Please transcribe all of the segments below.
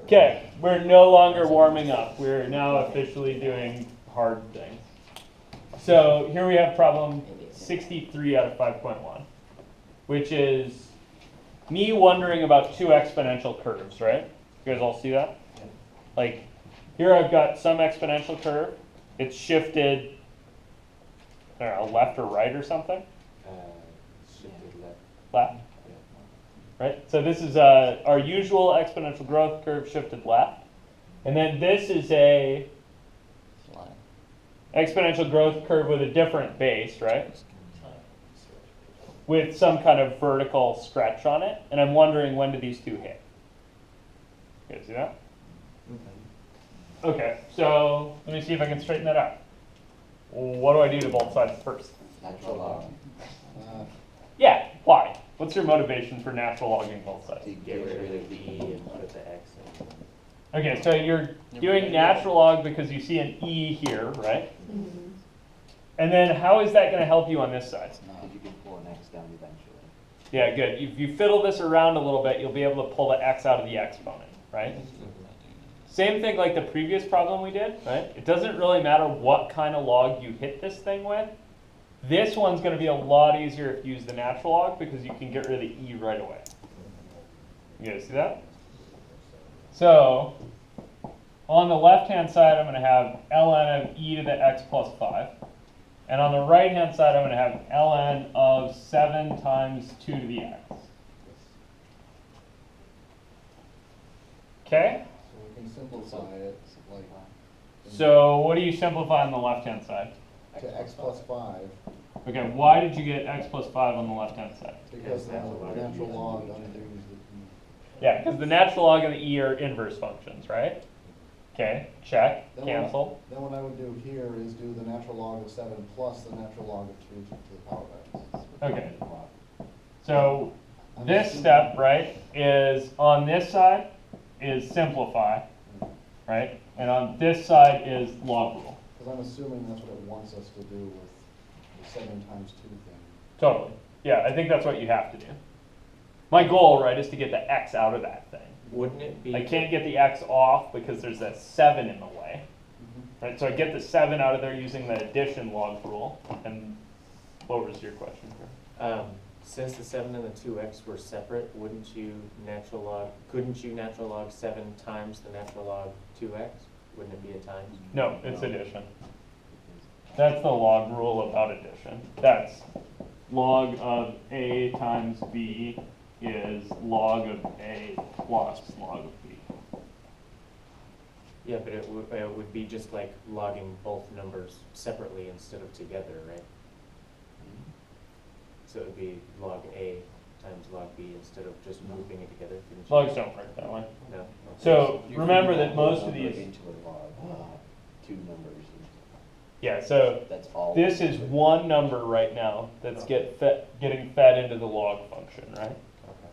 Okay, we're no longer warming up. We're now officially doing hard things. So here we have problem 63 out of 5.1, which is me wondering about two exponential curves, right? You guys all see that? Like, here I've got some exponential curve. It's shifted, I don't know, left or right or something? Shifted left. Left? Right? So this is our usual exponential growth curve shifted left. And then this is a exponential growth curve with a different base, right? With some kind of vertical stretch on it. And I'm wondering, when do these two hit? You guys see that? Okay, so let me see if I can straighten that out. What do I do to both sides first? Natural log. Yeah, why? What's your motivation for natural logging both sides? To get rid of the E and put the X in. Okay, so you're doing natural log because you see an E here, right? Mm-hmm. And then how is that going to help you on this side? Because you can pull an X down eventually. Yeah, good. If you fiddle this around a little bit, you'll be able to pull the X out of the exponent, right? Same thing like the previous problem we did, right? It doesn't really matter what kind of log you hit this thing with. This one's going to be a lot easier if you use the natural log because you can get rid of the E right away. You guys see that? So on the left-hand side, I'm going to have ln of e to the x plus 5. And on the right-hand side, I'm going to have ln of 7 times 2 to the x. Okay? So we can simplify it like So what do you simplify on the left-hand side? to x plus 5 Okay, why did you get x plus 5 on the left-hand side? because the natural log undoes the e. Yeah, because the natural log and the e are inverse functions, right? Okay, check, Then cancel. Then what I would do here is do the natural log of 7 plus the natural log of 2 to the power of x. Okay. So this step, right, is on this side is simplify, right? And on this side is log rule. Because I'm assuming that's what it wants us to do with the 7 times 2 thing. Totally. Yeah, I think that's what you have to do. My goal, right, is to get the x out of that thing. Wouldn't it be? I can't get the x off because there's that 7 in the way. Right, so I get the 7 out of there using the addition log rule. And what was your question here? Since the 7 and the 2x were separate, couldn't you natural log 7 times the natural log 2x? Wouldn't it be a times? No, it's addition. That's the log rule about addition. That's log of a times b is log of a plus log of b. Yeah, but it would be just like logging both numbers separately instead of together, right? So it would be log a times log b instead of just moving it together. couldn't you? Logs don't work that way. No. So You remember can that add most one of number these, into a log, two numbers. yeah, so That's all. this is one number right now that's getting fed into the log function, right? Okay.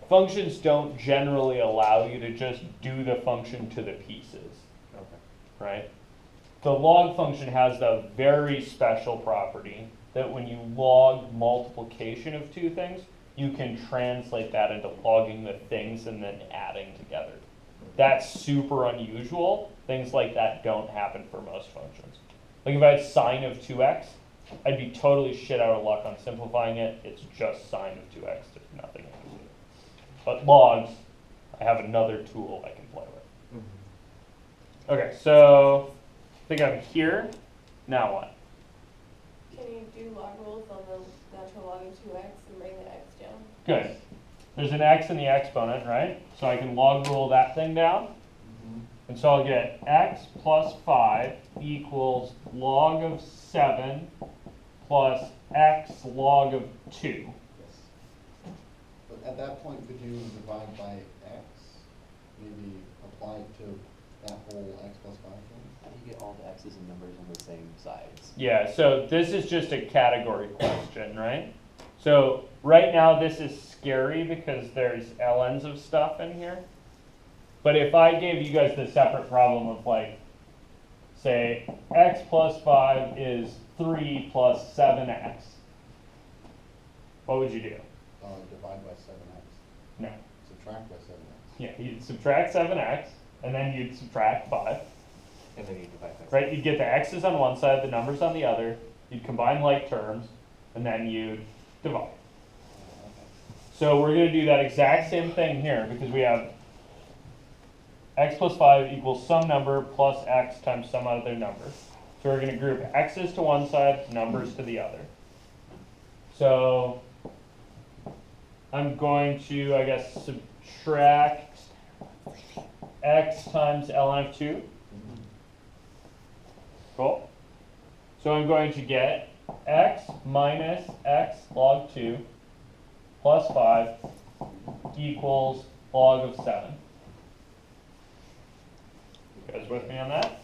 Functions don't generally allow you to just do the function to the pieces, Okay. right? The log function has the very special property that when you log multiplication of two things, you can translate that into logging the things and then adding together. That's super unusual. Things like that don't happen for most functions. Like if I had sine of 2x, I'd be totally shit out of luck on simplifying it. It's just sine of 2x. There's nothing I can do. But logs, I have another tool I can play with. Okay, so I think I'm here. Now what? Can you do log rules on the natural log of 2x and bring the x down? Good. There's an x in the exponent, right? So I can log rule that thing down. And so I'll get x plus 5 equals log of 7 plus x log of 2. Yes. But at that point, could you divide by x? Maybe apply it to that whole x plus 5 thing? How do you get all the x's and numbers on the same sides? Yeah, so this is just a category question, right? So right now this is scary because there's ln's of stuff in here. But if I gave you guys the separate problem of like, say, x plus 5 is 3 plus 7x, what would you do? Divide by 7x. No. subtract by 7x. Yeah, you'd subtract 7x, and then you'd subtract 5. And then you divide by. Right, you'd get the x's on one side, the numbers on the other, you'd combine like terms, and then you'd divide. So we're gonna do that exact same thing here, because we have x plus 5 equals some number plus x times some other number. So we're gonna group x's to one side, numbers to the other. So I'm going to, I guess, subtract x times ln of 2. Cool. So I'm going to get x minus x log 2 plus 5 equals log of 7. You guys with me on that?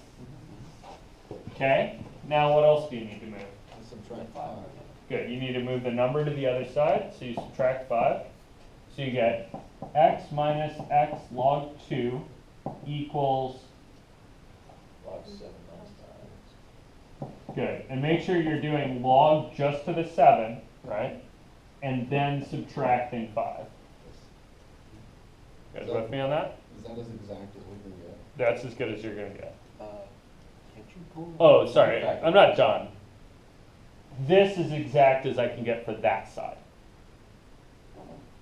Okay. Now what else do you need to move? And subtract 5. Good. You need to move the number to the other side, so you subtract 5. So you get x minus x log 2 equals Log 7 times 5. good. And make sure you're doing log just to the 7, right? And then subtracting 5. You guys with me on that? Is that as exact as we can get? That's as good as you're going to get. Can't you pull? Oh, sorry. I'm not done. This is exact as I can get for that side.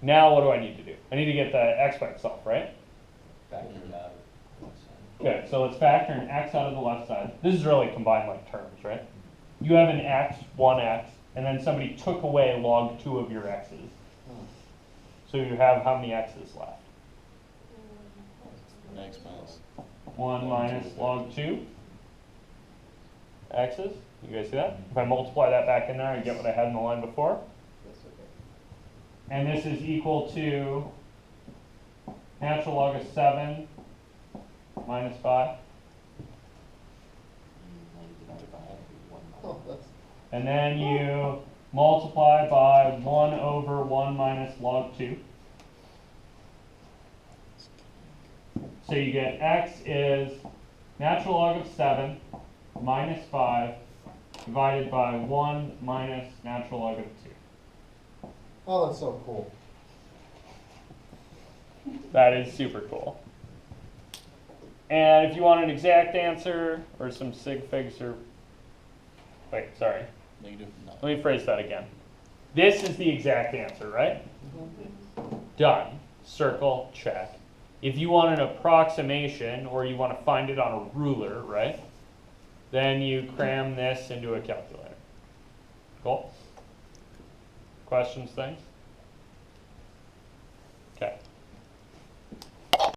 Now what do I need to do? I need to get the x by itself, right? Factor it out. Good, so let's factor an x out of the left side. This is really combined like terms, right? You have an x, one x, and then somebody took away log 2 of your x's. So you have how many x's left? X minus. 1 minus log 2 x's. You guys see that? If I multiply that back in there, I get what I had in the line before. That's okay. And this is equal to natural log of 7 minus 5. Oh, that's, And then you multiply by 1 over 1 minus log 2. So you get x is natural log of 7 minus 5 divided by 1 minus natural log of 2. oh, that's so cool. That is super cool. And if you want an exact answer or some sig figs or, wait, sorry. Negative 9. Let me phrase that again. This is the exact answer, right? Done. Circle, check. If you want an approximation or you want to find it on a ruler, right? Then you cram this into a calculator. Cool? Questions, things?